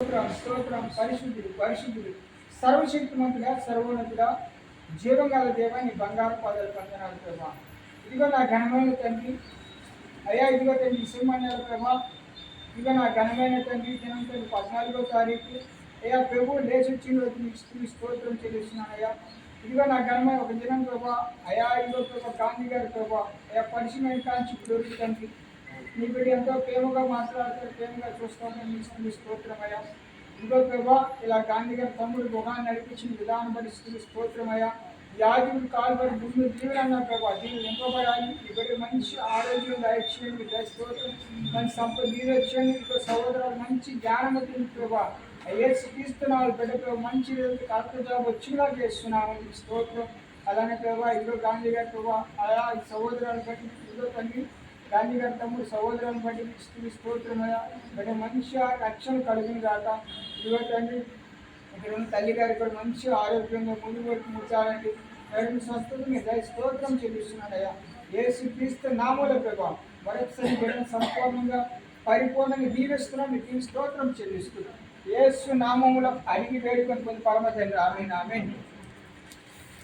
స్తోత్రం పరిశుద్ధుడు పరిశుద్ధుడు సర్వశక్తిమంతుడా సర్వోన్నతుడా జీవం గల దేవా నీ బంగారు పాదాలు పొందనాలు ప్రభా. ఇదిగో నా ఘనమైన తండ్రి అయ్యా, ఇదిగో తండ్రి సింహన్యాల ప్రభా. ఇదిగో నా ఘనమైన తండ్రి దినం 14వ తారీఖు అయ్యా ప్రభు లేచొచ్చిన రోజు మీకు స్తోత్రం చెల్లిస్తున్నాను అయ్యా. ఇదిగో నా ఘనమైన ఒక దినం ప్రభా అయ్యా, ఇదిగో ప్రభా గాంధీ గారి ప్రభా అయ్యా పరిశుభ్రమైన కాంచి ఇప్పుడు తండ్రి నీ బిడ్డ ఎంతో ప్రేమగా మాట్లాడతారు, ప్రేమగా చూస్తామని మీకు స్తోత్రం అయ్యా. ఇంకో ప్రభా ఇలా గాంధీ గారి తమ్ముడు గుహాన్ని నడిపించిన విధానం పరిస్థితులు స్తోత్రమయ్యా. యాజకుడు కాలుబడి ముందు దీవులు అన్నారు ప్రభా, దీవులు నింపబడాలి. ఈ బిడ్డ మంచి ఆరోగ్యం దయచేయండి, స్తోత్రం మంచి సంపద దీవెచ్చండి. ఇంకో సహోదరాలు మంచి జ్ఞానమతి ప్రభా అయ్యే సిద్ధిస్తున్నాడు బిడ్డ ప్రభు మంచి కరెక్ట్ జాబ్ వచ్చేలా చేస్తున్నాము స్తోత్రం. అలానే ప్రభా ఇదిగో గాంధీ గారి ప్రభా అలా ఈ సహోదరాలు బట్టి ఇదిగో తండ్రి గాంధీ గారి తమ్ముడు సహోదరులను బట్టి స్తోత్రమయ్యా. బిడ్డ మంచి రక్షణ కలిగిన కాక ఇదిగో తండ్రి ఇక్కడ ఉన్న తల్లి గారి కూడా మంచి ఆరోగ్యంగా ముందు వరకు ముచ్చాలండి. ఎవరిని స్వస్థత మీద స్తోత్రం చెల్లిస్తున్నాడయ్యా. యేసు క్రీస్తు నామూల ప్రభావం మరొకసారి బిడ్డను సంపూర్ణంగా పరిపూర్ణంగా దీవిస్తున్నాం, మీకు స్తోత్రం చెల్లిస్తున్నాం. యేసు నామములో అడిగి వేడుకొని పొంది పరమ తండ్రి ఆమేన్ ఆమేన్.